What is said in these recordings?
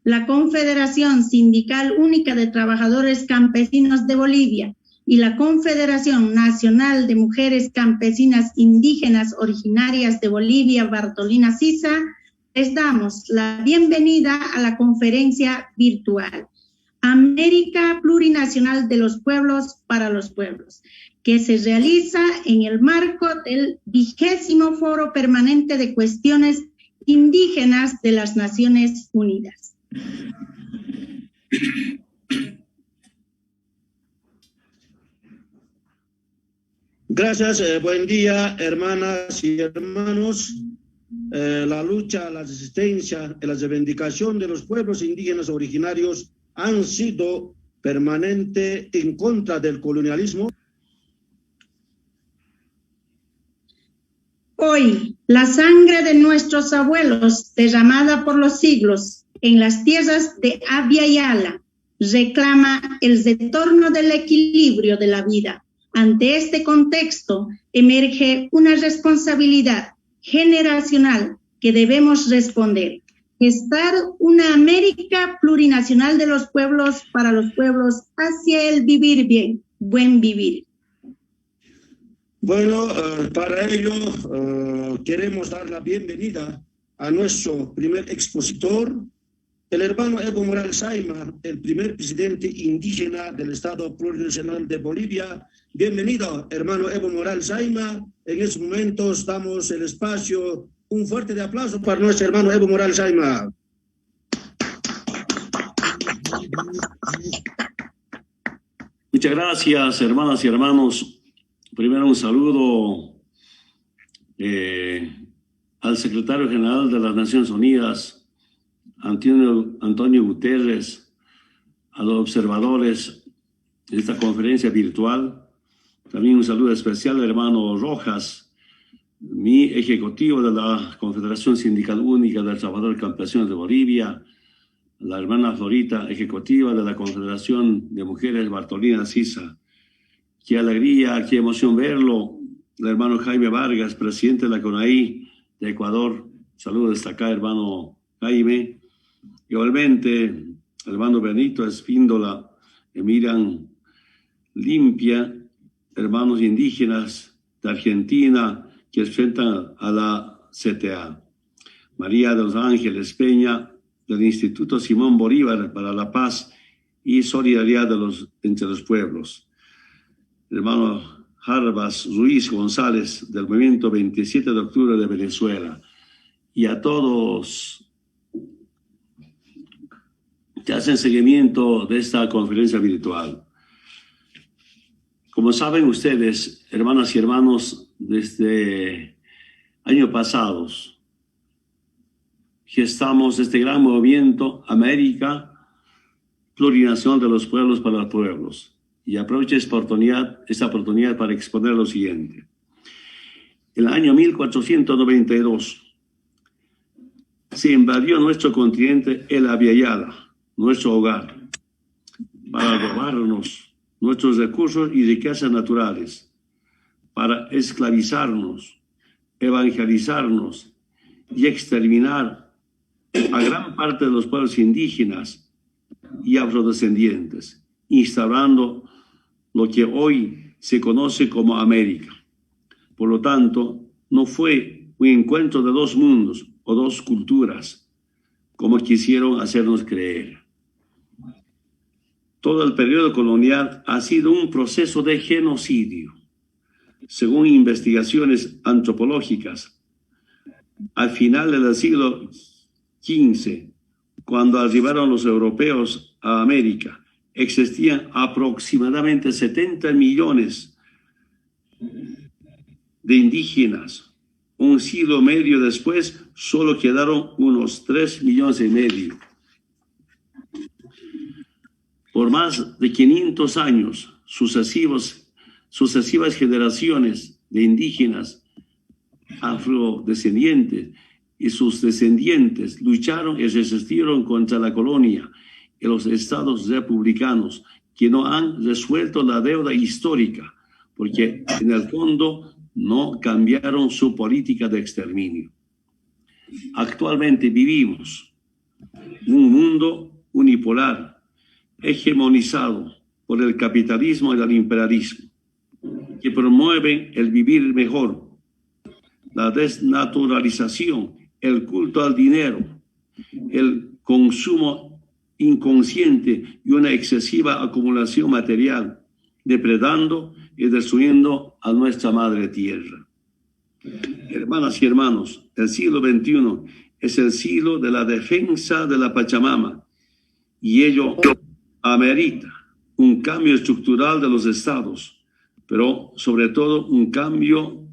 la Confederación Sindical Única de Trabajadores Campesinos de Bolivia y la Confederación Nacional de Mujeres Campesinas Indígenas Originarias de Bolivia, Bartolina Sisa, les damos la bienvenida a la conferencia virtual América Plurinacional de los Pueblos para los Pueblos, que se realiza en el marco del 20º Foro Permanente de Cuestiones Indígenas de las Naciones Unidas. Gracias, buen día, hermanas y hermanos. La lucha, la resistencia y la reivindicación de los pueblos indígenas originarios han sido permanentes en contra del colonialismo. Hoy, la sangre de nuestros abuelos, derramada por los siglos en las tierras de Abya Yala, reclama el retorno del equilibrio de la vida. Ante este contexto, emerge una responsabilidad generacional que debemos responder: gestar una América plurinacional de los pueblos para los pueblos hacia el vivir bien, buen vivir. Bueno, para ello queremos dar la bienvenida a nuestro primer expositor, el hermano Evo Morales Saima, el primer presidente indígena del Estado Plurinacional de Bolivia. Bienvenido, hermano Evo Morales Saima. En este momento damos el espacio. Un fuerte aplauso para nuestro hermano Evo Morales Saima. Muchas gracias, hermanas y hermanos. Primero un saludo al secretario general de las Naciones Unidas, Antonio Guterres, a los observadores de esta conferencia virtual. También un saludo especial al hermano Rojas, mi ejecutivo de la Confederación Sindical Única del Trabajador Campesino de Bolivia, la hermana Florita, ejecutiva de la Confederación de Mujeres Bartolina Sisa. Qué alegría, qué emoción verlo. El hermano Jaime Vargas, presidente de la CONAI de Ecuador. Saludos destacados, hermano Jaime. Igualmente, el hermano Benito Espíndola, Miriam Limpia, hermanos indígenas de Argentina que enfrentan a la CTA. María de los Ángeles Peña, del Instituto Simón Bolívar para la Paz y Solidaridad entre los Pueblos. El hermano Jarbas Ruiz González, del Movimiento 27 de Octubre de Venezuela. Y a todos que hacen seguimiento de esta conferencia virtual. Como saben ustedes, hermanas y hermanos, desde años pasados gestamos este gran movimiento América Plurinacional de los Pueblos para los Pueblos. Y aprovecho esta oportunidad para exponer lo siguiente. En el año 1492 se invadió nuestro continente el Abya Yala, nuestro hogar, para robarnos nuestros recursos y riquezas naturales, para esclavizarnos, evangelizarnos y exterminar a gran parte de los pueblos indígenas y afrodescendientes, instaurando lo que hoy se conoce como América. Por lo tanto, no fue un encuentro de dos mundos o dos culturas, como quisieron hacernos creer. Todo el periodo colonial ha sido un proceso de genocidio. Según investigaciones antropológicas, al final del siglo XV, cuando arribaron los europeos a América, existían aproximadamente 70 millones de indígenas. Un siglo medio después, solo quedaron unos 3,5 millones. Por más de 500 años, sucesivas generaciones de indígenas afrodescendientes y sus descendientes lucharon y resistieron contra la colonia y los estados republicanos que no han resuelto la deuda histórica, porque en el fondo no cambiaron su política de exterminio. Actualmente vivimos un mundo unipolar, hegemonizado por el capitalismo y el imperialismo, que promueven el vivir mejor, la desnaturalización, el culto al dinero, el consumo inconsciente y una excesiva acumulación material, depredando y destruyendo a nuestra madre tierra. Hermanas y hermanos, el siglo XXI es el siglo de la defensa de la Pachamama, y ello amerita un cambio estructural de los estados, pero sobre todo un cambio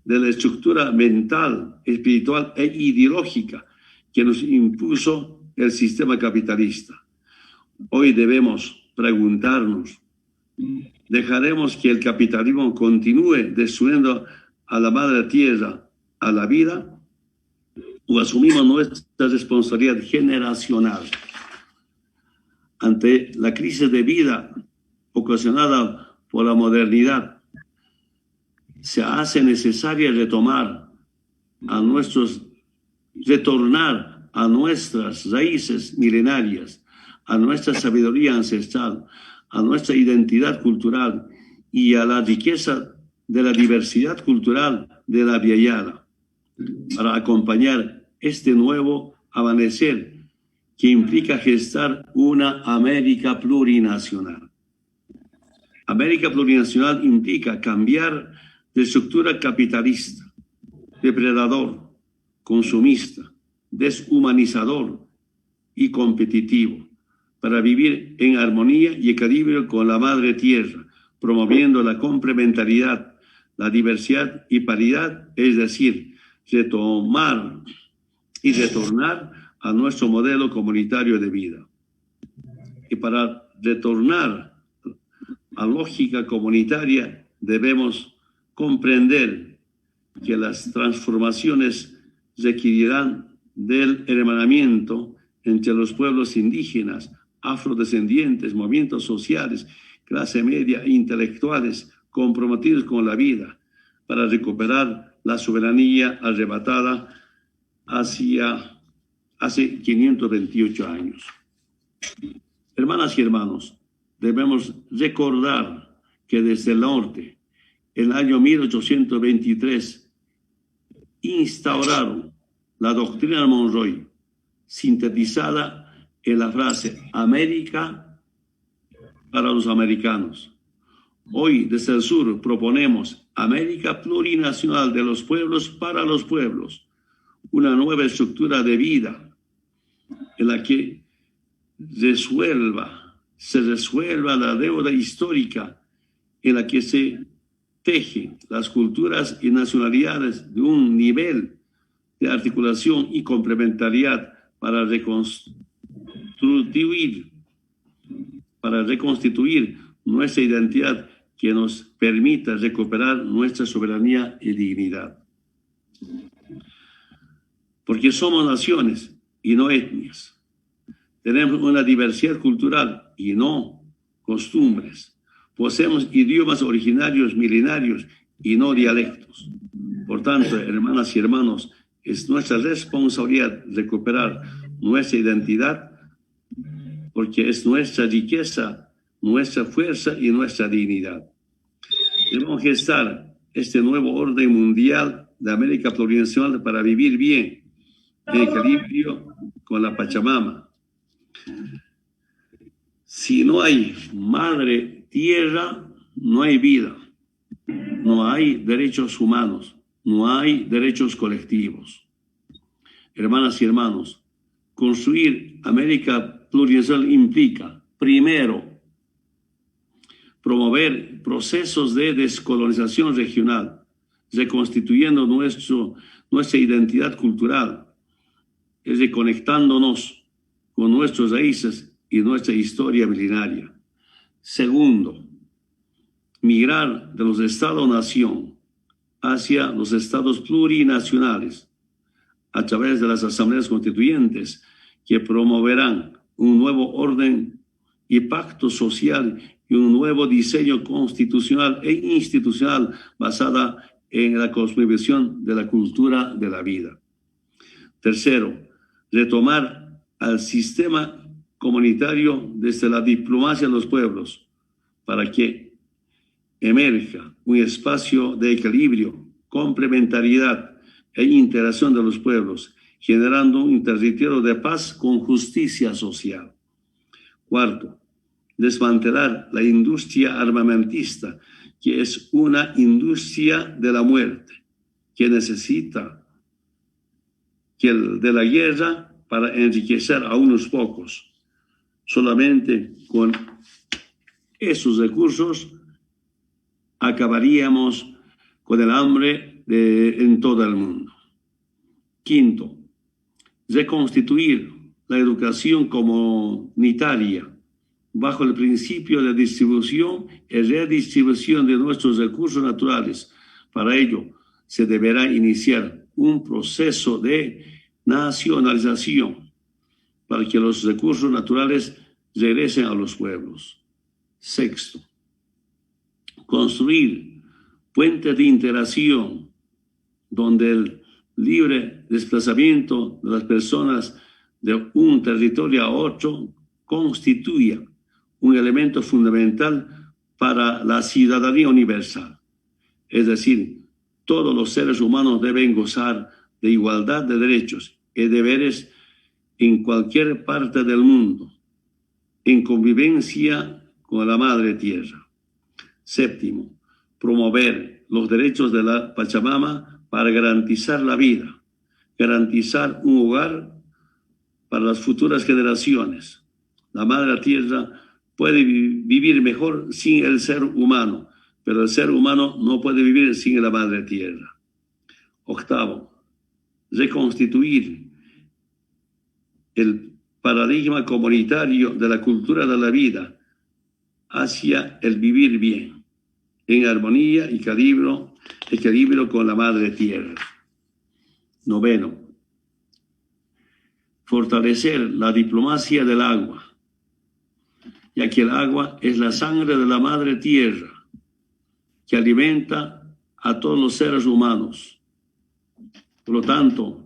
de la estructura mental, espiritual e ideológica que nos impuso el sistema capitalista. Hoy debemos preguntarnos, ¿dejaremos que el capitalismo continúe destruyendo a la madre tierra, a la vida, o asumimos nuestra responsabilidad generacional ante la crisis de vida ocasionada por la modernidad? Se hace necesario retornar a nuestras raíces milenarias, a nuestra sabiduría ancestral, a nuestra identidad cultural y a la riqueza de la diversidad cultural de la Via Yala, para acompañar este nuevo amanecer que implica gestar una América plurinacional. América plurinacional implica cambiar de estructura capitalista, depredador, consumista, deshumanizador y competitivo, para vivir en armonía y equilibrio con la madre tierra, promoviendo la complementariedad, la diversidad y paridad, es decir, retomar y retornar a nuestro modelo comunitario de vida. Y para retornar a lógica comunitaria debemos comprender que las transformaciones requerirán del hermanamiento entre los pueblos indígenas, afrodescendientes, movimientos sociales, clase media e intelectuales comprometidos con la vida para recuperar la soberanía arrebatada hace 528 años. Hermanas y hermanos, debemos recordar que desde el norte, en el año 1823, instauraron la doctrina Monroy, sintetizada en la frase América para los americanos. Hoy, desde el sur, proponemos América plurinacional de los pueblos para los pueblos, una nueva estructura de vida en la que se resuelva la deuda histórica, en la que se tejen las culturas y nacionalidades de un nivel de articulación y complementariedad para reconstituir nuestra identidad, que nos permita recuperar nuestra soberanía y dignidad. Porque somos naciones y no etnias. Tenemos una diversidad cultural y no costumbres. Poseemos idiomas originarios milenarios y no dialectos. Por tanto, hermanas y hermanos, es nuestra responsabilidad recuperar nuestra identidad, porque es nuestra riqueza, nuestra fuerza y nuestra dignidad. Debemos gestar este nuevo orden mundial de América plurinacional para vivir bien, en equilibrio con la Pachamama. Si no hay madre tierra, no hay vida, no hay derechos humanos, no hay derechos colectivos. Hermanas y hermanos, construir América plurinacional implica, primero, promover procesos de descolonización regional, reconstituyendo nuestra identidad cultural, reconectándonos con nuestras raíces y nuestra historia milenaria. Segundo, migrar de los estados-nación hacia los estados plurinacionales a través de las asambleas constituyentes, que promoverán un nuevo orden y pacto social y un nuevo diseño constitucional e institucional basada en la cosmovisión de la cultura de la vida. Tercero, retomar al sistema comunitario desde la diplomacia de los pueblos, para que emerja un espacio de equilibrio, complementariedad e interacción de los pueblos, generando un territorio de paz con justicia social. Cuarto, desmantelar la industria armamentista, que es una industria de la muerte, que necesita de la guerra para enriquecer a unos pocos. Solamente con esos recursos acabaríamos con el hambre en todo el mundo. Quinto, reconstituir la educación comunitaria bajo el principio de distribución y redistribución de nuestros recursos naturales. Para ello, se deberá iniciar un proceso de nacionalización para que los recursos naturales regresen a los pueblos. Sexto, construir puentes de interacción donde el libre desplazamiento de las personas de un territorio a otro constituya un elemento fundamental para la ciudadanía universal. Es decir, todos los seres humanos deben gozar de igualdad de derechos y deberes en cualquier parte del mundo, en convivencia con la Madre Tierra. Séptimo, promover los derechos de la Pachamama para garantizar la vida, garantizar un hogar para las futuras generaciones. La Madre Tierra puede vivir mejor sin el ser humano, pero el ser humano no puede vivir sin la Madre Tierra. Octavo, reconstituir el paradigma comunitario de la cultura de la vida hacia el vivir bien, en armonía y equilibrio con la Madre Tierra. Noveno, fortalecer la diplomacia del agua, ya que el agua es la sangre de la Madre Tierra, que alimenta a todos los seres humanos. Por lo tanto,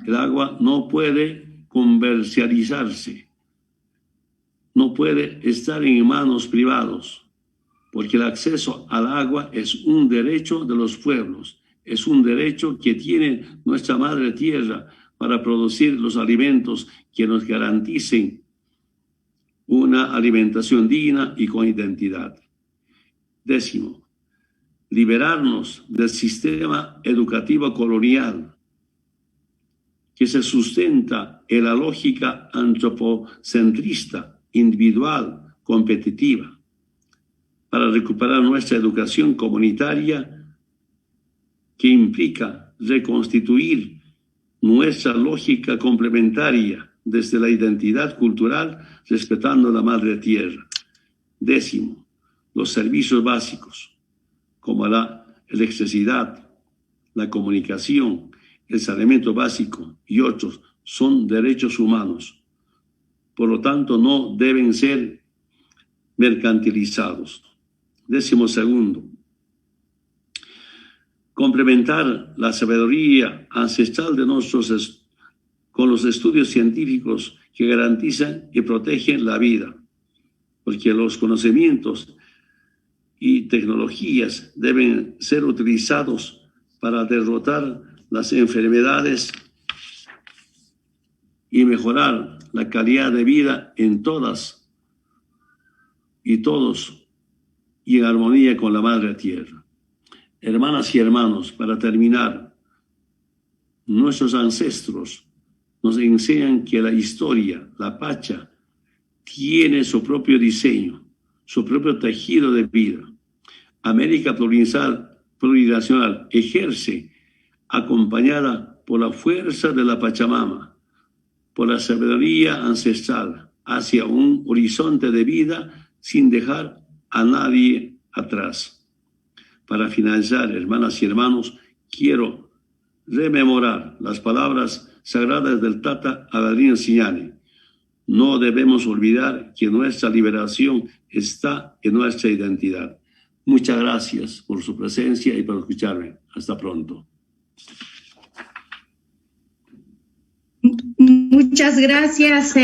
el agua no puede comercializarse, no puede estar en manos privadas, porque el acceso al agua es un derecho de los pueblos, es un derecho que tiene nuestra Madre Tierra para producir los alimentos que nos garanticen una alimentación digna y con identidad. Décimo, liberarnos del sistema educativo colonial que se sustenta en la lógica antropocentrista, individual, competitiva, para recuperar nuestra educación comunitaria que implica reconstituir nuestra lógica complementaria desde la identidad cultural, respetando la Madre Tierra. Décimo, los servicios básicos, como la electricidad, la comunicación, el saneamiento básico y otros, son derechos humanos. Por lo tanto, no deben ser mercantilizados. Décimo segundo, complementar la sabiduría ancestral de nosotros con los estudios científicos que garantizan y protegen la vida, porque los conocimientos y tecnologías deben ser utilizados para derrotar las enfermedades y mejorar la calidad de vida en todas y todos y en armonía con la Madre Tierra. Hermanas y hermanos, para terminar, nuestros ancestros nos enseñan que la historia, la Pacha, tiene su propio diseño, su propio tejido de vida. América plurinacional ejerce acompañada por la fuerza de la Pachamama, por la sabiduría ancestral, hacia un horizonte de vida sin dejar a nadie atrás. Para finalizar, hermanas y hermanos, quiero rememorar las palabras sagradas del Tata Abelino Siñane. No debemos olvidar que nuestra liberación está en nuestra identidad. Muchas gracias por su presencia y por escucharme. Hasta pronto. Muchas gracias.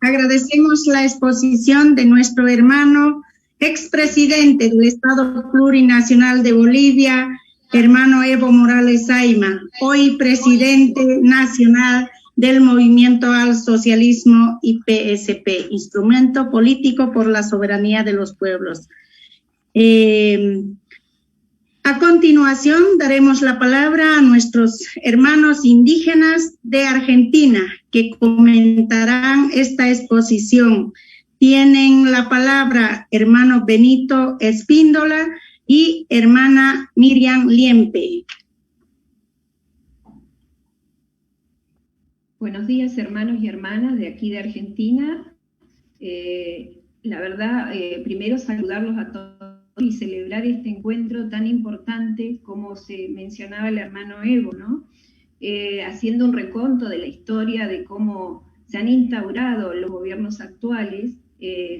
Agradecemos la exposición de nuestro hermano expresidente del Estado Plurinacional de Bolivia, hermano Evo Morales Saima, hoy presidente nacional del Movimiento al Socialismo y PSP, Instrumento Político por la Soberanía de los Pueblos. A continuación, daremos la palabra a nuestros hermanos indígenas de Argentina, que comentarán esta exposición. Tienen la palabra hermano Benito Espíndola y hermana Miriam Liempe. Buenos días, hermanos y hermanas de aquí de Argentina. La verdad, primero saludarlos a todos y celebrar este encuentro tan importante como se mencionaba el hermano Evo, ¿no? Haciendo un reconto de la historia de cómo se han instaurado los gobiernos actuales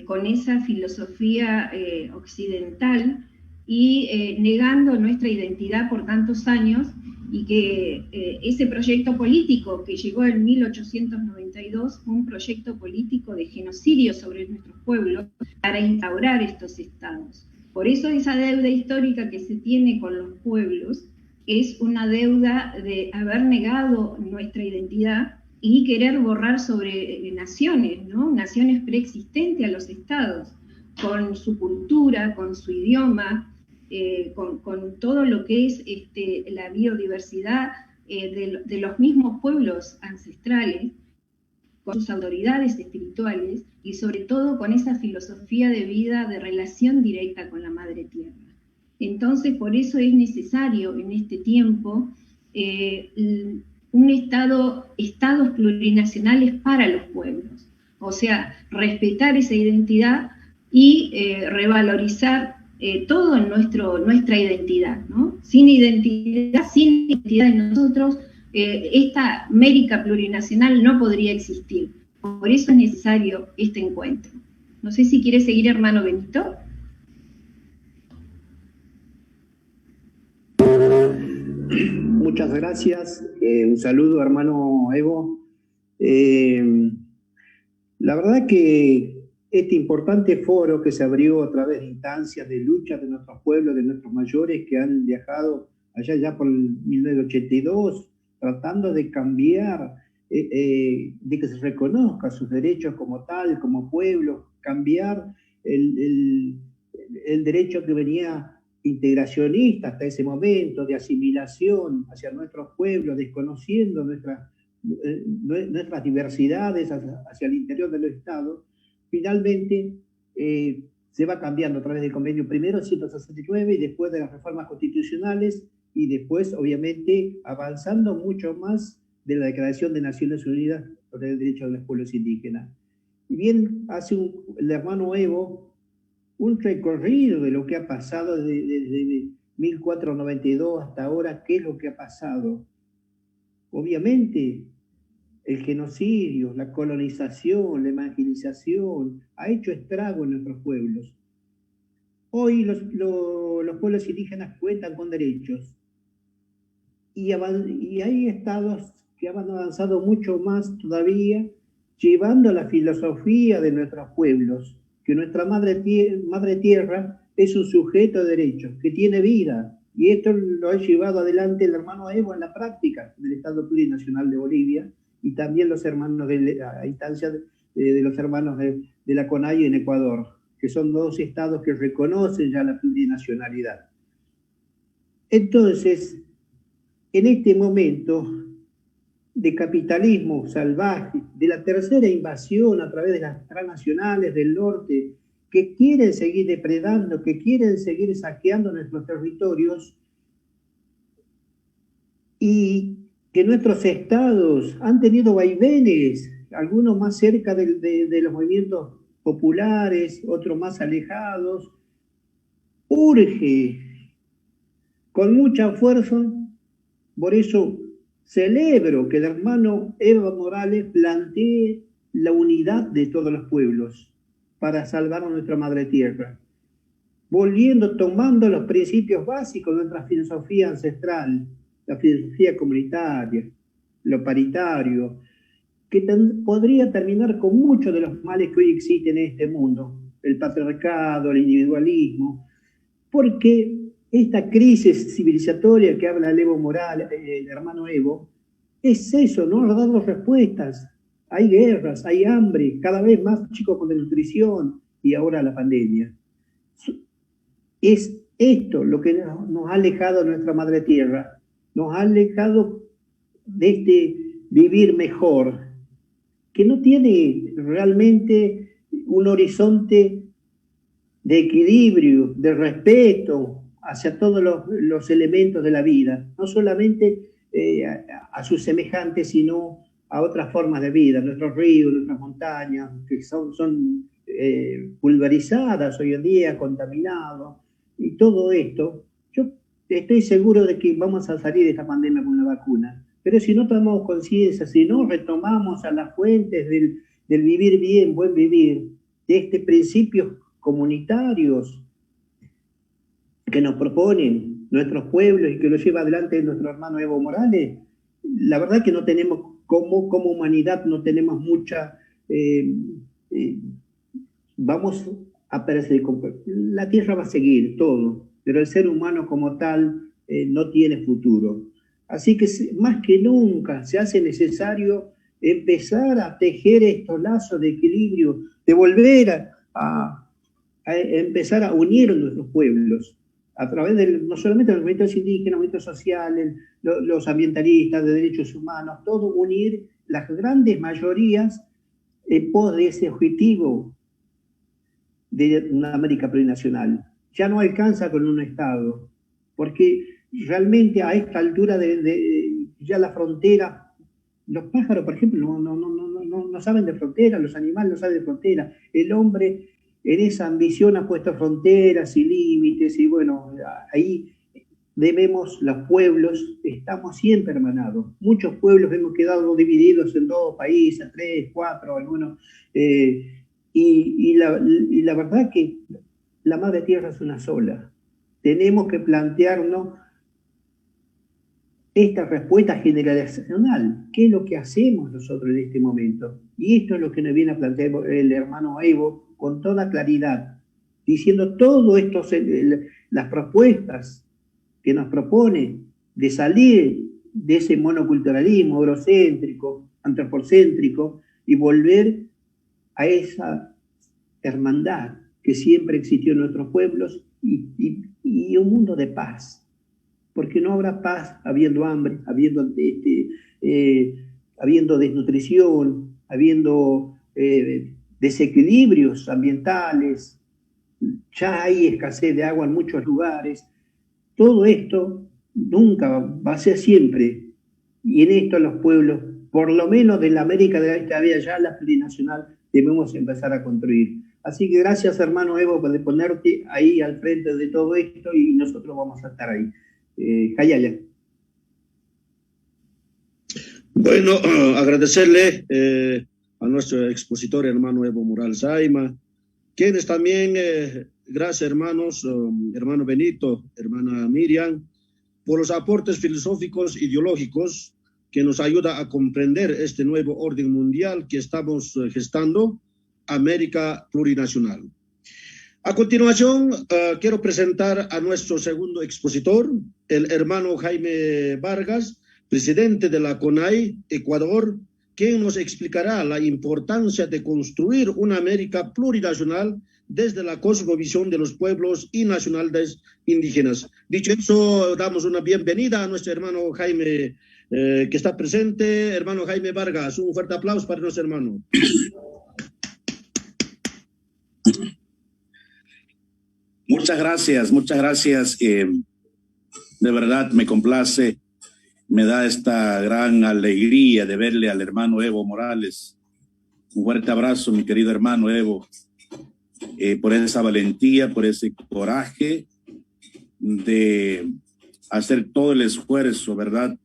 con esa filosofía occidental y negando nuestra identidad por tantos años, y que ese proyecto político que llegó en 1892 fue un proyecto político de genocidio sobre nuestros pueblos para instaurar estos estados. Por eso esa deuda histórica que se tiene con los pueblos es una deuda de haber negado nuestra identidad y querer borrar sobre naciones, ¿no? Naciones preexistentes a los estados, con su cultura, con su idioma, con todo lo que es la biodiversidad de los mismos pueblos ancestrales, con sus autoridades espirituales y sobre todo con esa filosofía de vida de relación directa con la Madre Tierra. Entonces, por eso es necesario en este tiempo estados plurinacionales para los pueblos, o sea, respetar esa identidad y revalorizar todo en nuestra identidad, ¿no? Sin identidad de nosotros, esta América plurinacional no podría existir. Por eso es necesario este encuentro. No sé si quiere seguir, hermano Benito. Muchas gracias. Un saludo, hermano Evo. La verdad que este importante foro que se abrió a través de instancias de lucha de nuestros pueblos, de nuestros mayores que han viajado allá ya por el 1982, tratando de cambiar, de que se reconozca sus derechos como tal, como pueblo, cambiar el derecho que venía integracionista hasta ese momento, de asimilación hacia nuestros pueblos, desconociendo nuestras diversidades hacia el interior del Estado. Finalmente se va cambiando a través del convenio primero 169 y después de las reformas constitucionales y después obviamente avanzando mucho más de la Declaración de Naciones Unidas sobre el derecho de los pueblos indígenas. Y bien hace el hermano Evo un recorrido de lo que ha pasado desde 1492 hasta ahora, qué es lo que ha pasado. Obviamente el genocidio, la colonización, la evangelización, ha hecho estrago en nuestros pueblos. Hoy los pueblos indígenas cuentan con derechos y hay estados que han avanzado mucho más todavía, llevando la filosofía de nuestros pueblos, que nuestra madre tierra es un sujeto de derechos, que tiene vida, y esto lo ha llevado adelante el hermano Evo en la práctica del Estado Plurinacional de Bolivia, y también los hermanos a instancia de los hermanos de la CONAIE en Ecuador, que son dos estados que reconocen ya la plurinacionalidad. Entonces, en este momento de capitalismo salvaje, de la tercera invasión a través de las transnacionales del norte, que quieren seguir depredando, que quieren seguir saqueando nuestros territorios, y que nuestros estados han tenido vaivenes, algunos más cerca de los movimientos populares, otros más alejados. Urge con mucha fuerza, por eso celebro que el hermano Evo Morales plantee la unidad de todos los pueblos para salvar a nuestra madre tierra, tomando los principios básicos de nuestra filosofía ancestral, la filosofía comunitaria, lo paritario, que podría terminar con muchos de los males que hoy existen en este mundo, el patriarcado, el individualismo, porque esta crisis civilizatoria que habla el Evo Morales, el hermano Evo, es eso, no nos damos respuestas. Hay guerras, hay hambre, cada vez más chicos con desnutrición y ahora la pandemia. Es esto lo que nos ha alejado de nuestra madre tierra, nos ha alejado de este vivir mejor, que no tiene realmente un horizonte de equilibrio, de respeto hacia todos los elementos de la vida, no solamente a sus semejantes, sino a otras formas de vida, nuestros ríos, nuestras montañas, que son pulverizadas hoy en día, contaminados, y todo esto. Yo estoy seguro de que vamos a salir de esta pandemia con una vacuna, pero si no tomamos conciencia, si no retomamos a las fuentes del vivir bien, buen vivir, de estos principios comunitarios que nos proponen nuestros pueblos y que lo lleva adelante nuestro hermano Evo Morales, la verdad que no tenemos, como humanidad, no tenemos mucha, vamos a perecer. La tierra va a seguir todo, pero el ser humano como tal no tiene futuro. Así que más que nunca se hace necesario empezar a tejer estos lazos de equilibrio, de volver a empezar a unir nuestros pueblos a través de no solamente los movimientos indígenas, los movimientos sociales, los ambientalistas de derechos humanos, todo unir las grandes mayorías en pos de ese objetivo de una América plurinacional. Ya no alcanza con un Estado, porque realmente a esta altura ya la frontera, los pájaros, por ejemplo, no saben de frontera, los animales no saben de frontera, el hombre en esa ambición ha puesto fronteras y límites, y bueno, ahí debemos, los pueblos, estamos siempre hermanados. Muchos pueblos hemos quedado divididos en 2 países, 3, 4, algunos, y la verdad que la madre tierra es una sola. Tenemos que plantearnos esta respuesta generacional. ¿Qué es lo que hacemos nosotros en este momento? Y esto es lo que nos viene a plantear el hermano Evo con toda claridad, diciendo todo esto, las propuestas que nos propone de salir de ese monoculturalismo eurocéntrico, antropocéntrico, y volver a esa hermandad que siempre existió en nuestros pueblos y un mundo de paz. Porque no habrá paz habiendo hambre, habiendo desnutrición, habiendo desequilibrios ambientales, ya hay escasez de agua en muchos lugares. Todo esto nunca va a ser siempre. Y en esto los pueblos, por lo menos de la América de la Vía ya la plurinacional, debemos empezar a construir. Así que gracias, hermano Evo, por ponerte ahí al frente de todo esto y nosotros vamos a estar ahí. Jayaya. Bueno, agradecerle a nuestro expositor, hermano Evo Morales Saima, quienes también, gracias hermanos, hermano Benito, hermana Miriam, por los aportes filosóficos, ideológicos, que nos ayuda a comprender este nuevo orden mundial que estamos gestando, América plurinacional. A continuación, quiero presentar a nuestro segundo expositor, el hermano Jaime Vargas, presidente de la CONAI, Ecuador, quien nos explicará la importancia de construir una América plurinacional desde la cosmovisión de los pueblos y nacionalidades indígenas. Dicho eso, damos una bienvenida a nuestro hermano Jaime, que está presente. Hermano Jaime Vargas, un fuerte aplauso para nuestro hermano. Muchas gracias. De verdad me complace, me da esta gran alegría de verle al hermano Evo Morales. Un fuerte abrazo, mi querido hermano Evo, por esa valentía, por ese coraje de hacer todo el esfuerzo, ¿verdad?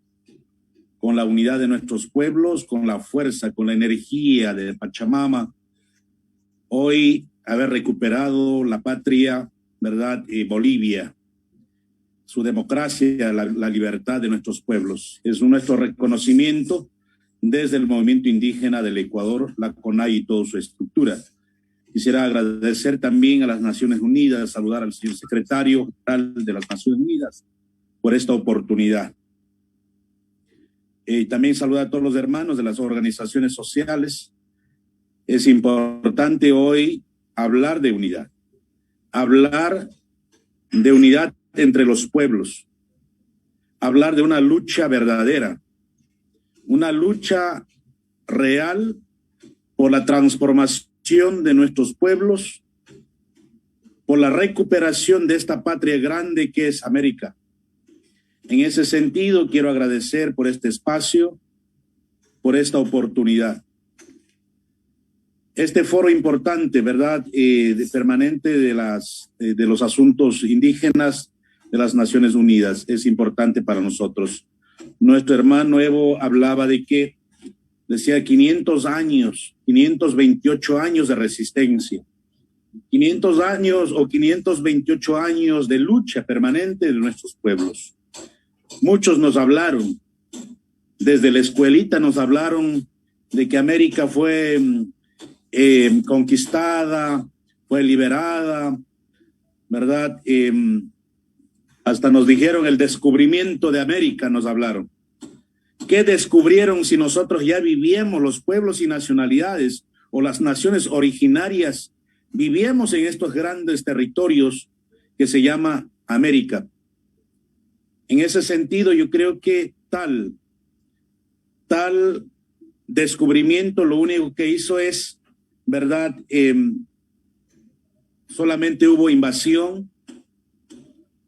Con la unidad de nuestros pueblos, con la fuerza, con la energía de Pachamama. Hoy haber recuperado la patria, ¿verdad? Bolivia, su democracia, la libertad de nuestros pueblos. Es nuestro reconocimiento desde el movimiento indígena del Ecuador, la CONAI y toda su estructura. Quisiera agradecer también a las Naciones Unidas, saludar al señor secretario general de las Naciones Unidas por esta oportunidad. También saludar a todos los hermanos de las organizaciones sociales. Es importante hoy hablar de unidad entre los pueblos, hablar de una lucha verdadera, una lucha real por la transformación de nuestros pueblos, por la recuperación de esta patria grande que es América. En ese sentido, quiero agradecer por este espacio, por esta oportunidad. Este foro importante, ¿verdad?, permanente de los asuntos indígenas de las Naciones Unidas, es importante para nosotros. Nuestro hermano Evo hablaba de que, decía, 500 años, 528 años de resistencia, 500 años o 528 años de lucha permanente de nuestros pueblos. Muchos nos hablaron, desde la escuelita nos hablaron de que América fue conquistada, fue liberada, ¿verdad? Hasta nos dijeron el descubrimiento de América, nos hablaron. ¿Qué descubrieron si nosotros ya vivíamos, los pueblos y nacionalidades o las naciones originarias, vivíamos en estos grandes territorios que se llama América? En ese sentido, yo creo que tal descubrimiento lo único que hizo es, ¿verdad? Solamente hubo invasión,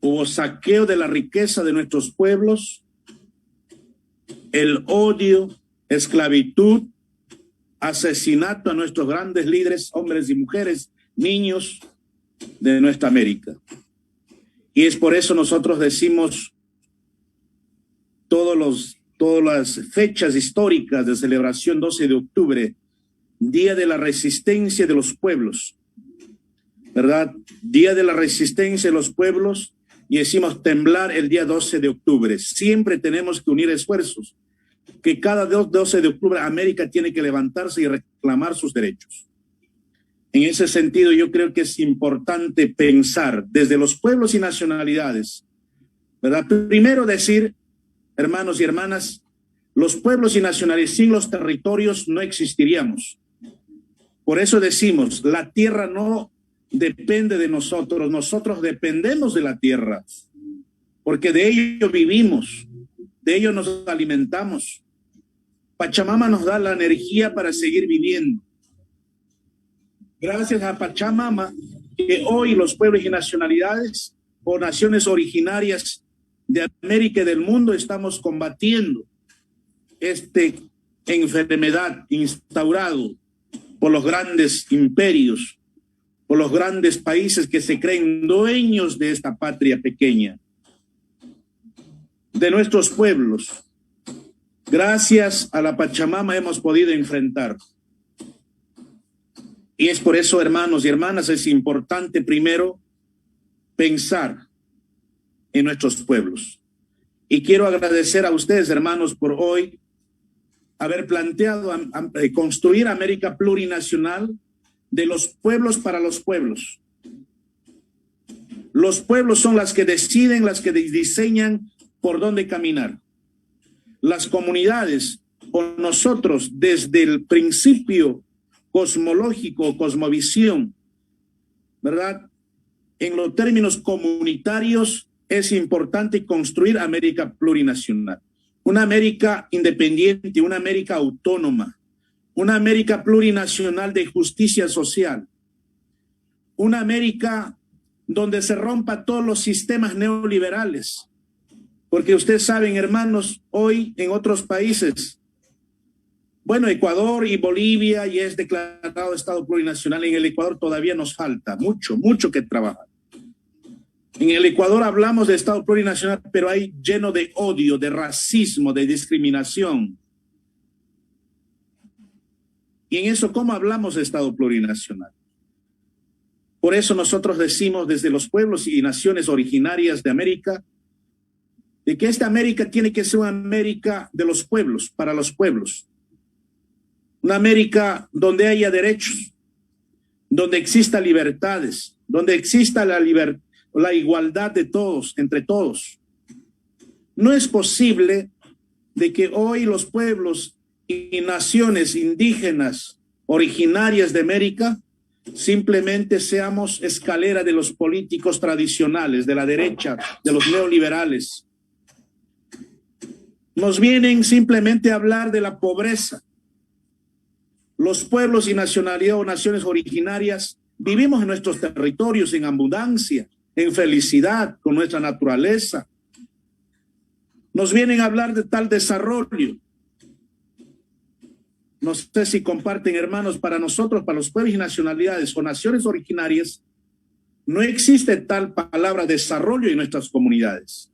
hubo saqueo de la riqueza de nuestros pueblos, el odio, esclavitud, asesinato a nuestros grandes líderes, hombres y mujeres, niños de nuestra América. Y es por eso nosotros decimos todas las fechas históricas de celebración 12 de octubre, Día de la Resistencia de los Pueblos, ¿verdad? Día de la Resistencia de los Pueblos, y decimos temblar el día 12 de octubre. Siempre tenemos que unir esfuerzos, que cada 12 de octubre América tiene que levantarse y reclamar sus derechos. En ese sentido, yo creo que es importante pensar desde los pueblos y nacionalidades, ¿verdad? Primero decir, hermanos y hermanas, los pueblos y nacionalidades sin los territorios no existiríamos. Por eso decimos, la tierra no depende de nosotros, nosotros dependemos de la tierra, porque de ello vivimos, de ello nos alimentamos. Pachamama nos da la energía para seguir viviendo. Gracias a Pachamama, que hoy los pueblos y nacionalidades o naciones originarias de América y del mundo estamos combatiendo esta enfermedad instaurado por los grandes imperios, por los grandes países que se creen dueños de esta patria pequeña, de nuestros pueblos. Gracias a la Pachamama hemos podido enfrentar. Y es por eso, hermanos y hermanas, es importante primero pensar en nuestros pueblos. Y quiero agradecer a ustedes, hermanos, por hoy haber planteado construir América plurinacional de los pueblos para los pueblos. Los pueblos son las que deciden, las que diseñan por dónde caminar. Las comunidades o nosotros desde el principio cosmológico, cosmovisión, ¿verdad? En los términos comunitarios es importante construir América plurinacional. Una América independiente, una América autónoma, una América plurinacional de justicia social, una América donde se rompa todos los sistemas neoliberales, porque ustedes saben, hermanos, hoy en otros países, bueno, Ecuador y Bolivia ya es declarado Estado plurinacional. En el Ecuador todavía nos falta mucho que trabajar. En el Ecuador hablamos de Estado plurinacional, pero hay lleno de odio, de racismo, de discriminación. Y en eso, ¿cómo hablamos de Estado plurinacional? Por eso nosotros decimos desde los pueblos y naciones originarias de América, de que esta América tiene que ser una América de los pueblos, para los pueblos. una América donde haya derechos, donde exista libertades, donde exista la igualdad de todos, entre todos. No es posible de que hoy los pueblos y naciones indígenas originarias de América simplemente seamos escalera de los políticos tradicionales, de la derecha, de los neoliberales. Nos vienen simplemente a hablar de la pobreza. Los pueblos y nacionalidades o naciones originarias vivimos en nuestros territorios en abundancia, en felicidad con nuestra naturaleza. Nos vienen a hablar de tal desarrollo. No sé si comparten, hermanos, para nosotros, para los pueblos y nacionalidades o naciones originarias, no existe tal palabra desarrollo en nuestras comunidades.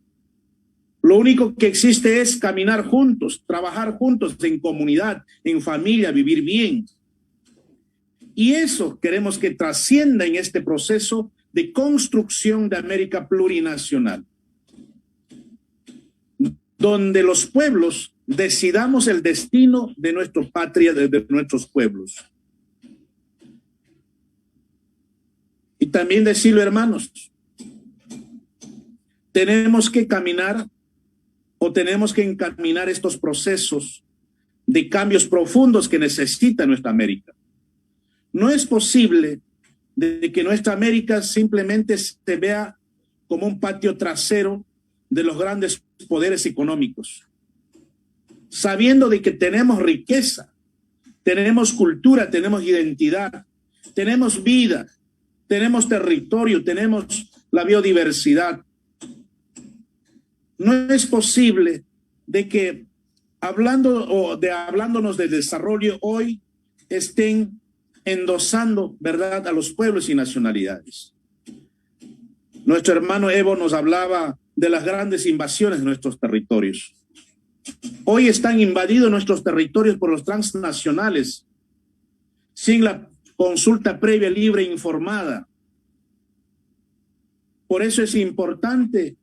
Lo único que existe es caminar juntos, trabajar juntos en comunidad, en familia, vivir bien. Y eso queremos que trascienda en este proceso de construcción de América plurinacional, donde los pueblos decidamos el destino de nuestra patria, de nuestros pueblos. Y también decirlo, hermanos, tenemos que caminar o tenemos que encaminar estos procesos de cambios profundos que necesita nuestra América. No es posible de que nuestra América simplemente se vea como un patio trasero de los grandes poderes económicos, sabiendo de que tenemos riqueza, tenemos cultura, tenemos identidad, tenemos vida, tenemos territorio, tenemos la biodiversidad. No es posible de que hablándonos de desarrollo hoy estén endosando, ¿verdad?, a los pueblos y nacionalidades. Nuestro hermano Evo nos hablaba de las grandes invasiones de nuestros territorios. Hoy están invadidos nuestros territorios por los transnacionales, sin la consulta previa, libre e informada. Por eso es importante,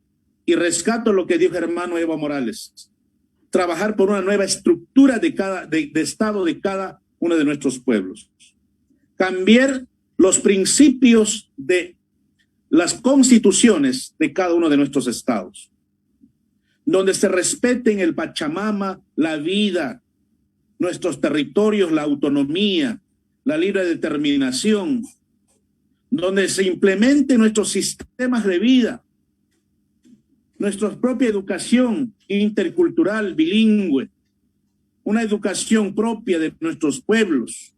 y rescato lo que dijo el hermano Evo Morales, trabajar por una nueva estructura de Estado de cada uno de nuestros pueblos. Cambiar los principios de las constituciones de cada uno de nuestros estados, donde se respeten el Pachamama, la vida, nuestros territorios, la autonomía, la libre determinación, donde se implementen nuestros sistemas de vida, nuestra propia educación intercultural, bilingüe, una educación propia de nuestros pueblos,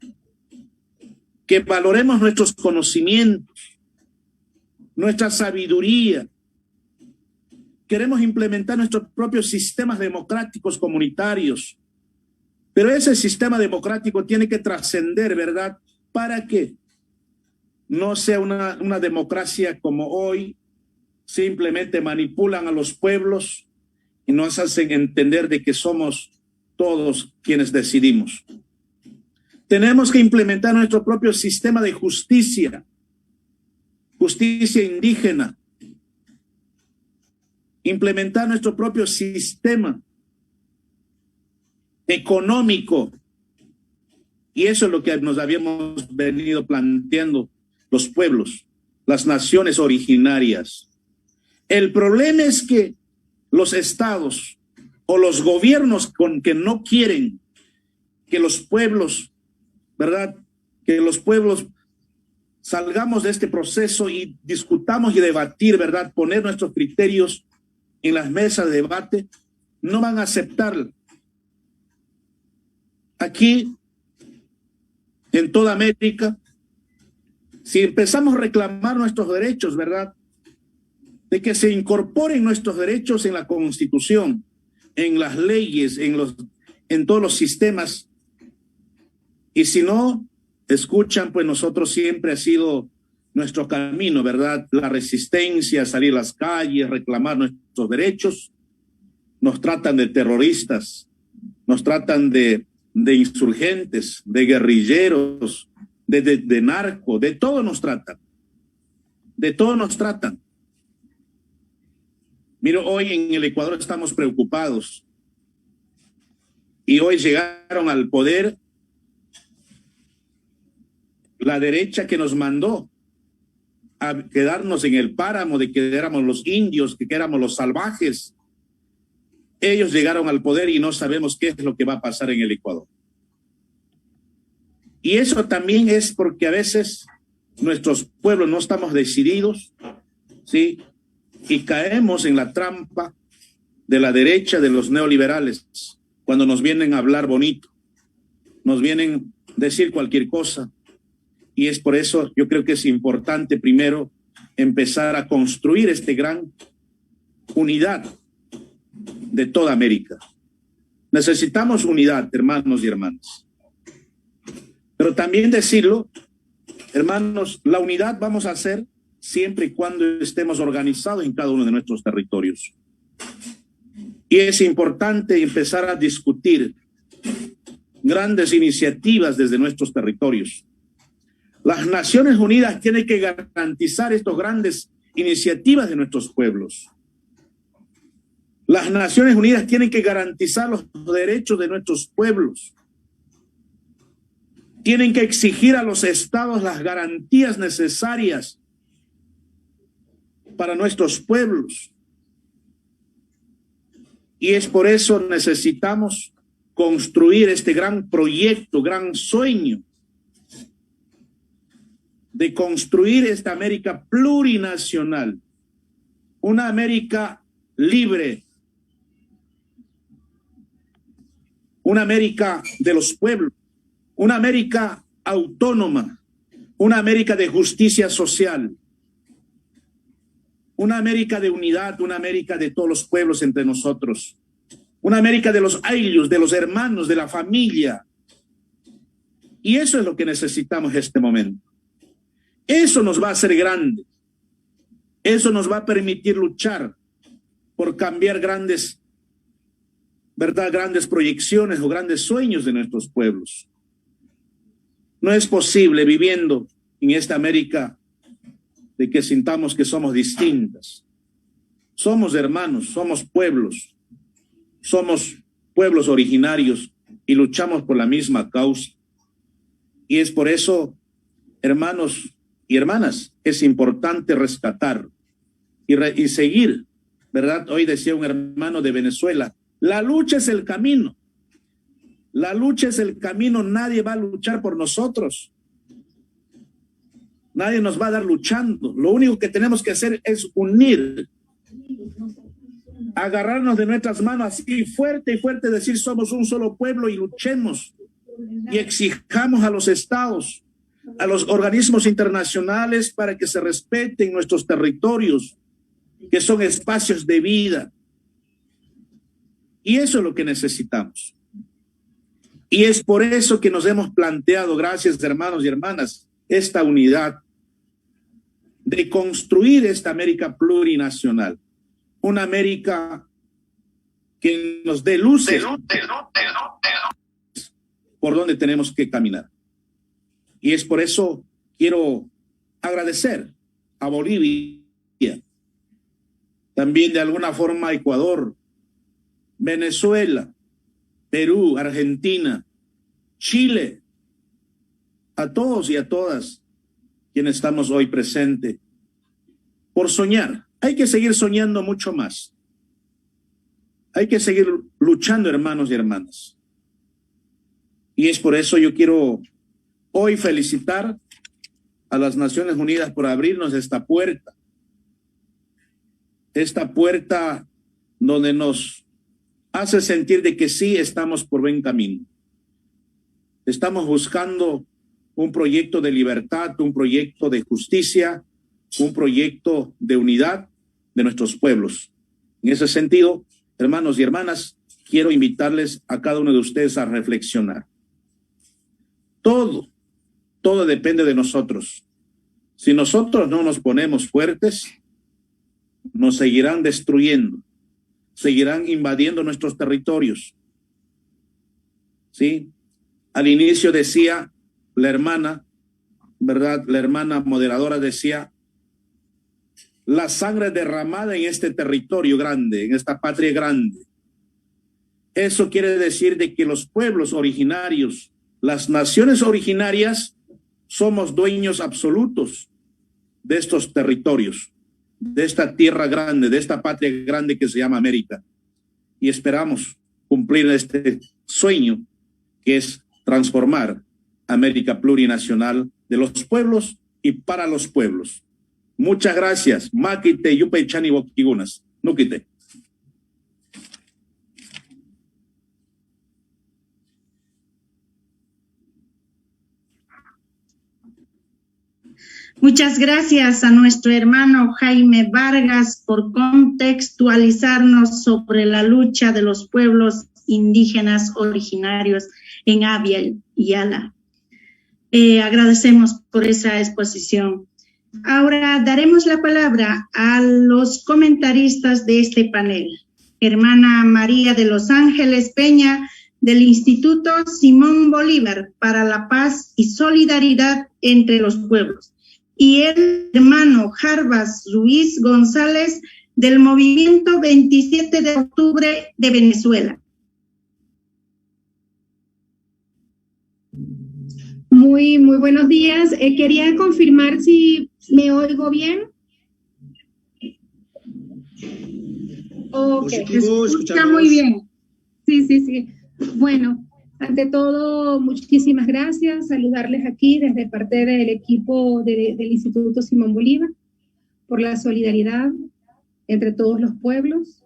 que valoremos nuestros conocimientos, nuestra sabiduría. Queremos implementar nuestros propios sistemas democráticos comunitarios, pero ese sistema democrático tiene que trascender, ¿verdad?, para que no sea una democracia como hoy. Simplemente manipulan a los pueblos y nos hacen entender de que somos todos quienes decidimos. Tenemos que implementar nuestro propio sistema de justicia, justicia indígena, implementar nuestro propio sistema económico. Y eso es lo que nos habíamos venido planteando los pueblos, las naciones originarias. El problema es que los estados o los gobiernos que no quieren que los pueblos, ¿verdad?, que los pueblos salgamos de este proceso y discutamos y debatir, ¿verdad?, poner nuestros criterios en las mesas de debate, no van a aceptarlo. Aquí, en toda América, si empezamos a reclamar nuestros derechos, ¿verdad?, de que se incorporen nuestros derechos en la Constitución, en las leyes, en todos los sistemas. Y si no escuchan, pues nosotros siempre ha sido nuestro camino, ¿verdad? La resistencia, salir a las calles, reclamar nuestros derechos. Nos tratan de terroristas, nos tratan de insurgentes, de guerrilleros, de narco, de todo nos tratan. De todo nos tratan. Mira, hoy en el Ecuador estamos preocupados y hoy llegaron al poder la derecha que nos mandó a quedarnos en el páramo, de que éramos los indios, que éramos los salvajes. Ellos llegaron al poder y no sabemos qué es lo que va a pasar en el Ecuador. Y eso también es porque a veces nuestros pueblos no estamos decididos, ¿sí? Y caemos en la trampa de la derecha, de los neoliberales, cuando nos vienen a hablar bonito, nos vienen a decir cualquier cosa. Y es por eso yo creo que es importante primero empezar a construir este gran unidad de toda América. Necesitamos unidad, hermanos y hermanas. Pero también decirlo, hermanos, la unidad vamos a hacer siempre y cuando estemos organizados en cada uno de nuestros territorios. Y es importante empezar a discutir grandes iniciativas desde nuestros territorios. Las Naciones Unidas tienen que garantizar estas grandes iniciativas de nuestros pueblos. Las Naciones Unidas tienen que garantizar los derechos de nuestros pueblos. Tienen que exigir a los estados las garantías necesarias para nuestros pueblos. Y es por eso necesitamos construir este gran proyecto, gran sueño de construir esta América plurinacional, una América libre, una América de los pueblos, una América autónoma, una América de justicia social, una América de unidad, una América de todos los pueblos entre nosotros, una América de los ayllus, de los hermanos, de la familia. Y eso es lo que necesitamos en este momento. Eso nos va a hacer grandes. Eso nos va a permitir luchar por cambiar grandes, ¿verdad? Grandes proyecciones o grandes sueños de nuestros pueblos. No es posible viviendo en esta América de que sintamos que somos distintas. Somos hermanos, somos pueblos originarios y luchamos por la misma causa. Y es por eso, hermanos y hermanas, es importante rescatar y seguir, ¿verdad? Hoy decía un hermano de Venezuela, la lucha es el camino. La lucha es el camino, nadie va a luchar por nosotros. Nadie nos va a dar luchando. Lo único que tenemos que hacer es unir, agarrarnos de nuestras manos así fuerte y fuerte, decir somos un solo pueblo y luchemos y exijamos a los estados, a los organismos internacionales para que se respeten nuestros territorios, que son espacios de vida. Y eso es lo que necesitamos. Y es por eso que nos hemos planteado, gracias hermanos y hermanas, esta unidad de construir esta América plurinacional, una América que nos dé luces por donde tenemos que caminar. Y es por eso quiero agradecer a Bolivia, también de alguna forma a Ecuador, Venezuela, Perú, Argentina, Chile, a todos y a todas quienes estamos hoy presentes, por soñar. Hay que seguir soñando mucho más. Hay que seguir luchando, hermanos y hermanas. Y es por eso yo quiero hoy felicitar a las Naciones Unidas por abrirnos esta puerta donde nos hace sentir de que sí estamos por buen camino. Estamos buscando un proyecto de libertad, un proyecto de justicia, un proyecto de unidad de nuestros pueblos. En ese sentido, hermanos y hermanas, quiero invitarles a cada uno de ustedes a reflexionar. Todo depende de nosotros. Si nosotros no nos ponemos fuertes, nos seguirán destruyendo, seguirán invadiendo nuestros territorios. ¿Sí? Al inicio decía la hermana, ¿verdad? La hermana moderadora decía, la sangre derramada en este territorio grande, en esta patria grande. Eso quiere decir de que los pueblos originarios, las naciones originarias, somos dueños absolutos de estos territorios, de esta tierra grande, de esta patria grande que se llama América. Y esperamos cumplir este sueño que es transformar América plurinacional de los pueblos y para los pueblos. Muchas gracias. Maquite, yupe, chani, boquigunas. Nukite. Muchas gracias a nuestro hermano Jaime Vargas por contextualizarnos sobre la lucha de los pueblos indígenas originarios en Abya y Yala. Agradecemos por esa exposición. Ahora daremos la palabra a los comentaristas de este panel. Hermana María de los Ángeles Peña, del Instituto Simón Bolívar para la Paz y Solidaridad entre los Pueblos, y el hermano Jarbas Ruiz González, del Movimiento 27 de Octubre de Venezuela. Muy buenos días. Quería confirmar si me oigo bien. Ok, Escucha muy bien. Sí. Bueno, ante todo, muchísimas gracias. Saludarles aquí desde parte del equipo del Instituto Simón Bolívar por la solidaridad entre todos los pueblos.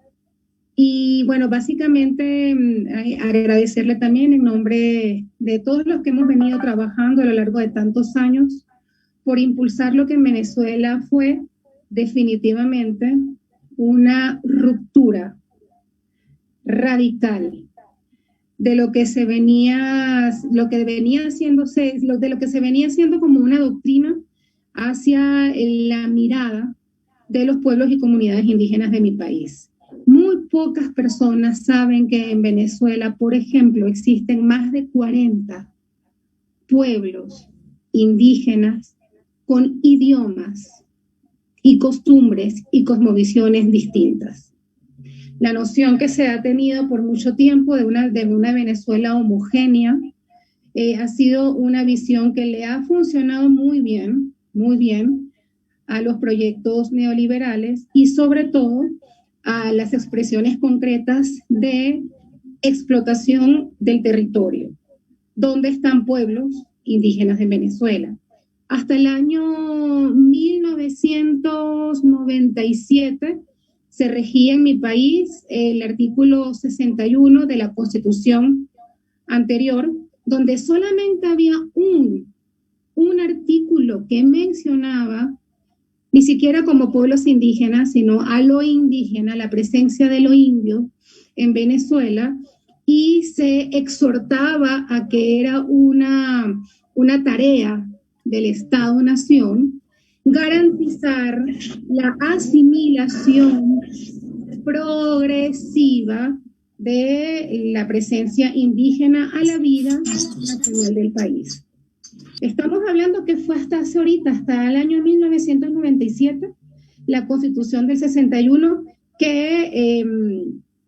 Y bueno, básicamente agradecerle también en nombre de todos los que hemos venido trabajando a lo largo de tantos años por impulsar lo que en Venezuela fue definitivamente una ruptura radical de lo que se venía siendo como una doctrina hacia la mirada de los pueblos y comunidades indígenas de mi país. Muy pocas personas saben que en Venezuela, por ejemplo, existen más de 40 pueblos indígenas con idiomas y costumbres y cosmovisiones distintas. La noción que se ha tenido por mucho tiempo de una Venezuela homogénea ha sido una visión que le ha funcionado muy bien a los proyectos neoliberales y sobre todo a las expresiones concretas de explotación del territorio. ¿Dónde están pueblos indígenas de Venezuela? Hasta el año 1997 se regía en mi país el artículo 61 de la Constitución anterior, donde solamente había un artículo que mencionaba, ni siquiera como pueblos indígenas, sino a lo indígena, la presencia de lo indio en Venezuela, y se exhortaba a que era una tarea del Estado-Nación garantizar la asimilación progresiva de la presencia indígena a la vida nacional del país. Estamos hablando que fue hasta el año 1997, la Constitución del 61 que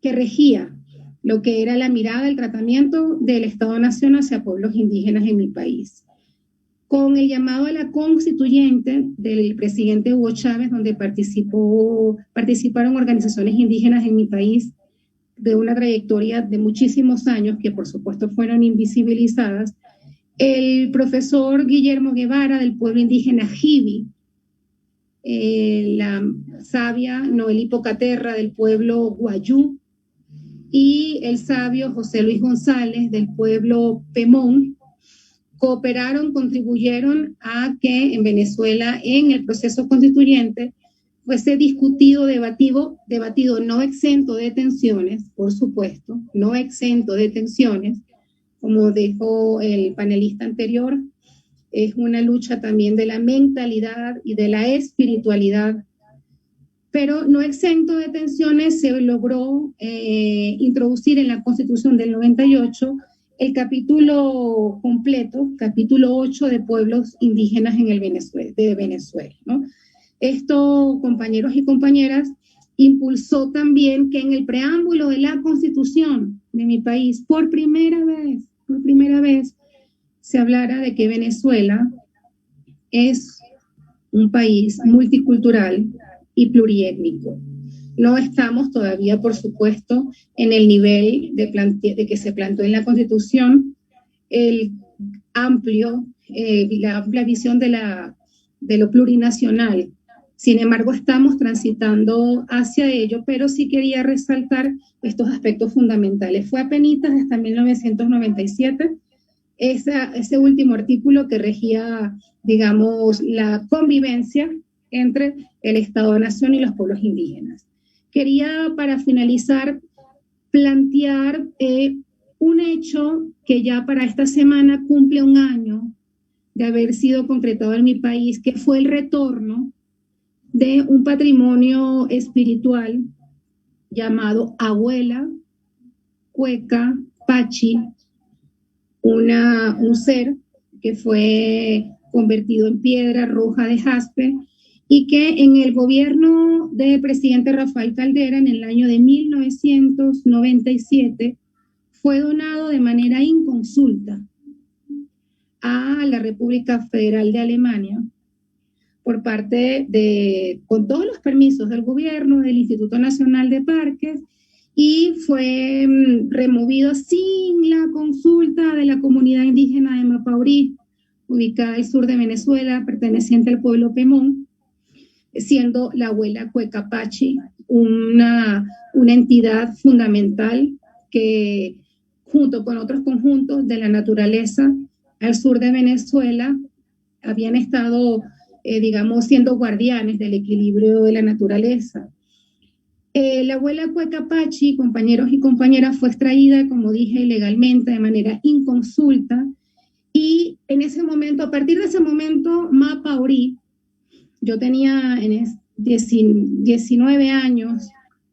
regía lo que era la mirada, el tratamiento del Estado-Nación hacia pueblos indígenas en mi país. Con el llamado a la constituyente del presidente Hugo Chávez, donde participaron organizaciones indígenas en mi país de una trayectoria de muchísimos años, que por supuesto fueron invisibilizadas, el profesor Guillermo Guevara del pueblo indígena Jibi, la sabia Noelí Pocaterra del pueblo Guayú y el sabio José Luis González del pueblo Pemón, cooperaron, contribuyeron a que en Venezuela, en el proceso constituyente, fuese discutido, debatido, no exento de tensiones, por supuesto, no exento de tensiones, como dijo el panelista anterior, es una lucha también de la mentalidad y de la espiritualidad, pero no exento de tensiones. Se logró introducir en la Constitución del 98 el capítulo completo, capítulo 8 de pueblos indígenas en el Venezuela, ¿no? Esto, compañeros y compañeras, impulsó también que en el preámbulo de la Constitución de mi país, por primera vez, se hablara de que Venezuela es un país multicultural y pluriétnico. No estamos todavía, por supuesto, en el nivel de que se planteó en la Constitución la amplia visión de lo plurinacional. Sin embargo, estamos transitando hacia ello, pero sí quería resaltar estos aspectos fundamentales. Fue apenas hasta 1997 ese último artículo que regía, digamos, la convivencia entre el Estado-Nación y los pueblos indígenas. Quería, para finalizar, plantear un hecho que ya para esta semana cumple un año de haber sido concretado en mi país, que fue el retorno de un patrimonio espiritual llamado Abuela Cueca Pachi, un ser que fue convertido en piedra roja de jaspe y que en el gobierno del presidente Rafael Caldera en el año de 1997 fue donado de manera inconsulta a la República Federal de Alemania por parte con todos los permisos del gobierno, del Instituto Nacional de Parques, y fue removido sin la consulta de la comunidad indígena de Mapaurí, ubicada al sur de Venezuela, perteneciente al pueblo Pemón, siendo la Abuela Cueca Pachi una entidad fundamental que, junto con otros conjuntos de la naturaleza al sur de Venezuela, habían estado, digamos, siendo guardianes del equilibrio de la naturaleza. La Abuela Cueca Pachi, compañeros y compañeras, fue extraída, como dije, ilegalmente, de manera inconsulta, y en ese momento, a partir de ese momento, Mapaurí, yo tenía 19 años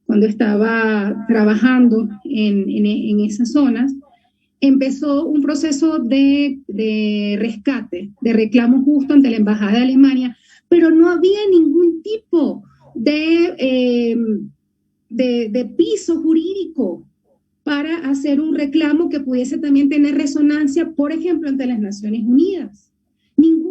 cuando estaba trabajando en esas zonas, empezó un proceso de rescate, de reclamo justo ante la Embajada de Alemania, pero no había ningún tipo de piso jurídico para hacer un reclamo que pudiese también tener resonancia, por ejemplo, ante las Naciones Unidas. Ninguno.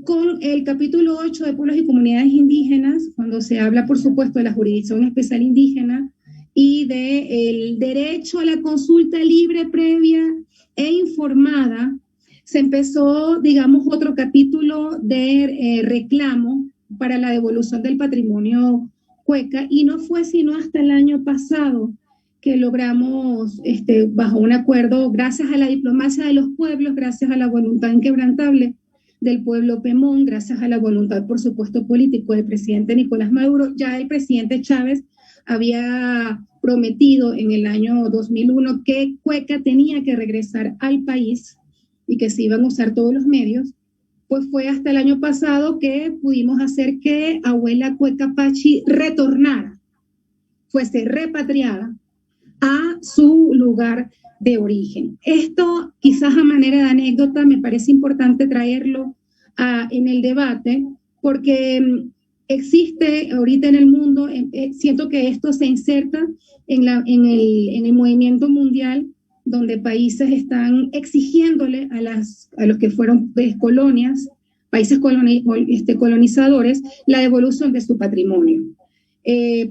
Con el capítulo 8 de Pueblos y Comunidades Indígenas, cuando se habla, por supuesto, de la Jurisdicción Especial Indígena y del derecho a la consulta libre, previa e informada, se empezó, digamos, otro capítulo de reclamo para la devolución del patrimonio cueca, y no fue sino hasta el año pasado que logramos, bajo un acuerdo, gracias a la diplomacia de los pueblos, gracias a la voluntad inquebrantable del pueblo Pemón, gracias a la voluntad, por supuesto, político del presidente Nicolás Maduro. Ya el presidente Chávez había prometido en el año 2001 que Cueca tenía que regresar al país y que se iban a usar todos los medios. Pues fue hasta el año pasado que pudimos hacer que Abuela Cueca Pachi retornara, fuese repatriada a su lugar de origen. Esto, quizás a manera de anécdota, me parece importante traerlo en el debate, porque existe ahorita en el mundo, siento que esto se inserta en el movimiento mundial, donde países están exigiéndole a los que fueron colonias, países colonizadores, la devolución de su patrimonio.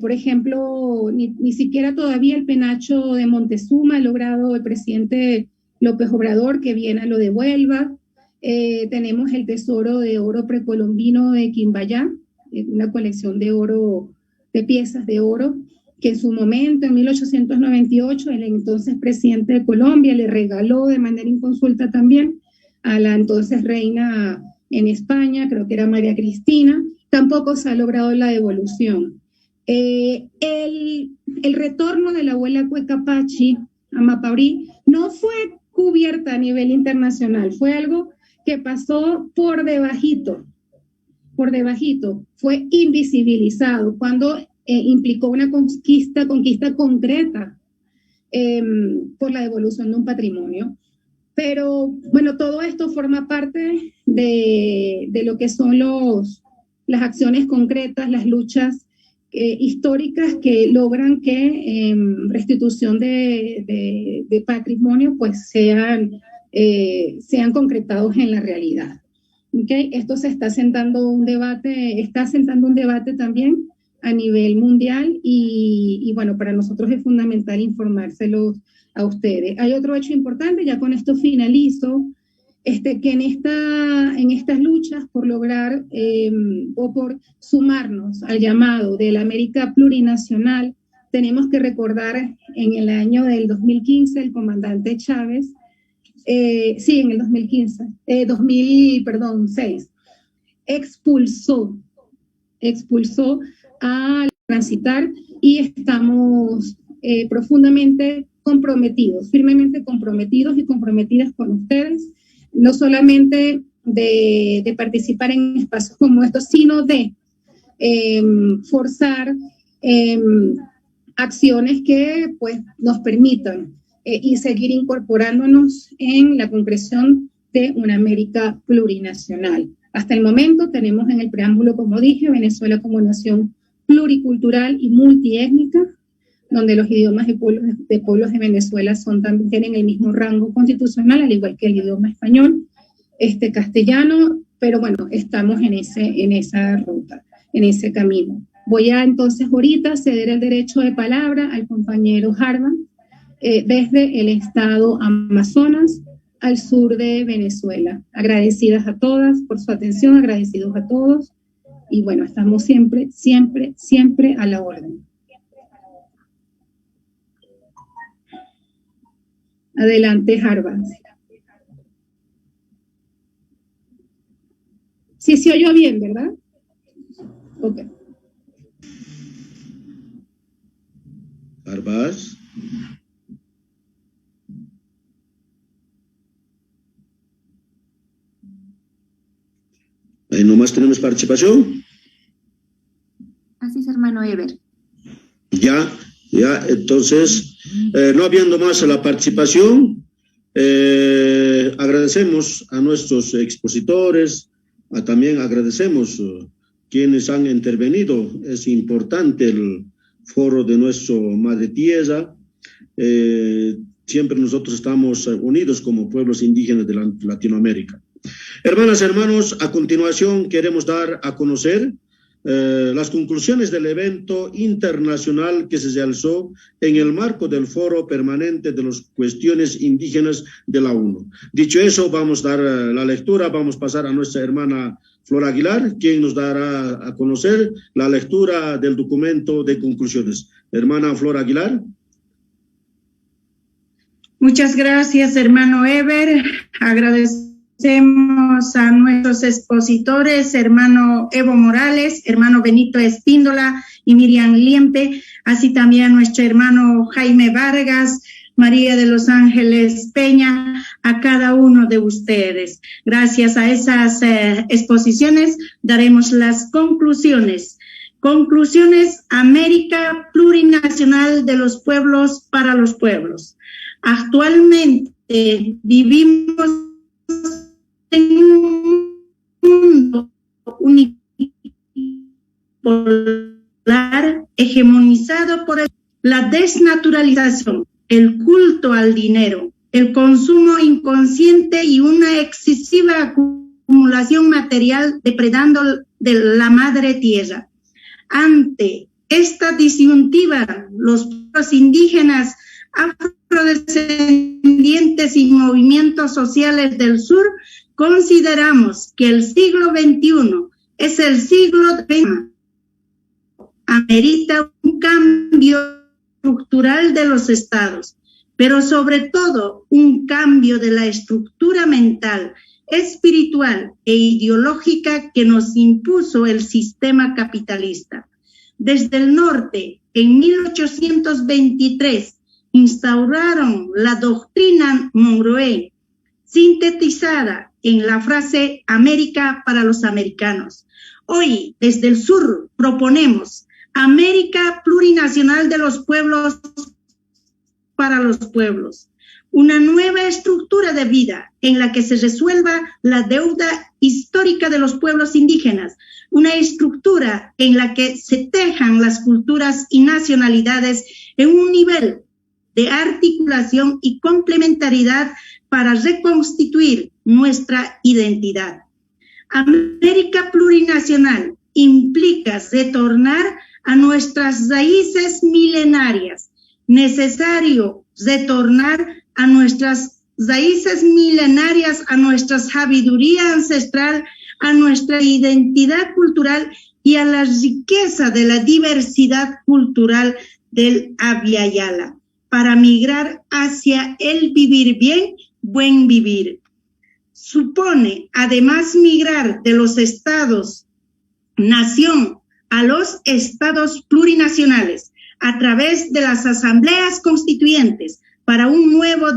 Por ejemplo, ni siquiera todavía el penacho de Montezuma ha logrado el presidente López Obrador que Viena lo devuelva. Tenemos el tesoro de oro precolombino de Quimbayá, una colección de oro, de piezas de oro, que en su momento, en 1898, el entonces presidente de Colombia le regaló de manera inconsulta también a la entonces reina en España, creo que era María Cristina. Tampoco se ha logrado la devolución. El retorno de la Abuela Cueca Pachi a Mapaurí no fue cubierta a nivel internacional, fue algo que pasó por debajito, fue invisibilizado cuando implicó una conquista concreta por la devolución de un patrimonio. Pero bueno, todo esto forma parte de lo que son las acciones concretas, las luchas históricas que logran que restitución de patrimonio pues sean sean concretados en la realidad. ¿Okay? Esto se está sentando un debate también a nivel mundial y bueno, para nosotros es fundamental informárselos a ustedes. Hay otro hecho importante, ya con esto finalizo, que en estas luchas por lograr o por sumarnos al llamado de la América plurinacional, tenemos que recordar en el año del 2015 el comandante Chávez, en el 2006, expulsó a transitar y estamos profundamente comprometidos, firmemente comprometidos y comprometidas con ustedes, no solamente de participar en espacios como estos, sino de forzar acciones que pues, nos permitan y seguir incorporándonos en la concreción de una América plurinacional. Hasta el momento tenemos en el preámbulo, como dije, Venezuela como nación pluricultural y multiétnica, donde los idiomas de pueblos de Venezuela también tienen el mismo rango constitucional, al igual que el idioma español, castellano, pero bueno, estamos en esa ruta, en ese camino. Voy a entonces ahorita ceder el derecho de palabra al compañero Harvan, desde el estado Amazonas al sur de Venezuela. Agradecidas a todas por su atención, agradecidos a todos, y bueno, estamos siempre a la orden. Adelante, Harvan. Sí se oyó bien, ¿verdad? Ok. Arbaz. Ahí nomás tenemos participación. Así es, hermano Eber. Ya, entonces, no habiendo más la participación, agradecemos a nuestros expositores, también agradecemos quienes han intervenido. Es importante el foro de nuestro Madre Tierra. Siempre nosotros estamos unidos como pueblos indígenas de Latinoamérica. Hermanas, hermanos, a continuación queremos dar a conocer las conclusiones del evento internacional que se realizó en el marco del Foro Permanente de las Cuestiones Indígenas de la ONU. Dicho eso, vamos a dar la lectura, vamos a pasar a nuestra hermana Flor Aguilar, quien nos dará a conocer la lectura del documento de conclusiones. Hermana Flor Aguilar. Muchas gracias, hermano Eber. Agradecemos a nuestros expositores, hermano Evo Morales, hermano Benito Espíndola y Miriam Liempe, así también a nuestro hermano Jaime Vargas, María de los Ángeles Peña, a cada uno de ustedes. Gracias a esas exposiciones daremos las conclusiones. Conclusiones: América plurinacional de los pueblos para los pueblos. Actualmente vivimos en un mundo unipolar hegemonizado por la desnaturalización, el culto al dinero, el consumo inconsciente y una excesiva acumulación material depredando de la madre tierra. Ante esta disyuntiva, los pueblos indígenas, afrodescendientes y movimientos sociales del sur consideramos que el siglo XXI es el siglo de amerita un cambio estructural de los estados, pero sobre todo un cambio de la estructura mental, espiritual e ideológica que nos impuso el sistema capitalista. Desde el norte, en 1823, instauraron la doctrina Monroe, sintetizada en la frase América para los americanos. Hoy, desde el sur, proponemos América plurinacional de los pueblos para los pueblos, una nueva estructura de vida en la que se resuelva la deuda histórica de los pueblos indígenas, una estructura en la que se tejan las culturas y nacionalidades en un nivel de articulación y complementariedad para reconstituir nuestra identidad. América plurinacional implica retornar a nuestras raíces milenarias. Necesario retornar a nuestras raíces milenarias, a nuestra sabiduría ancestral, a nuestra identidad cultural y a la riqueza de la diversidad cultural del Abya Yala, para migrar hacia el vivir bien, buen vivir. Supone además migrar de los estados-nación a los estados plurinacionales a través de las asambleas constituyentes para un nuevo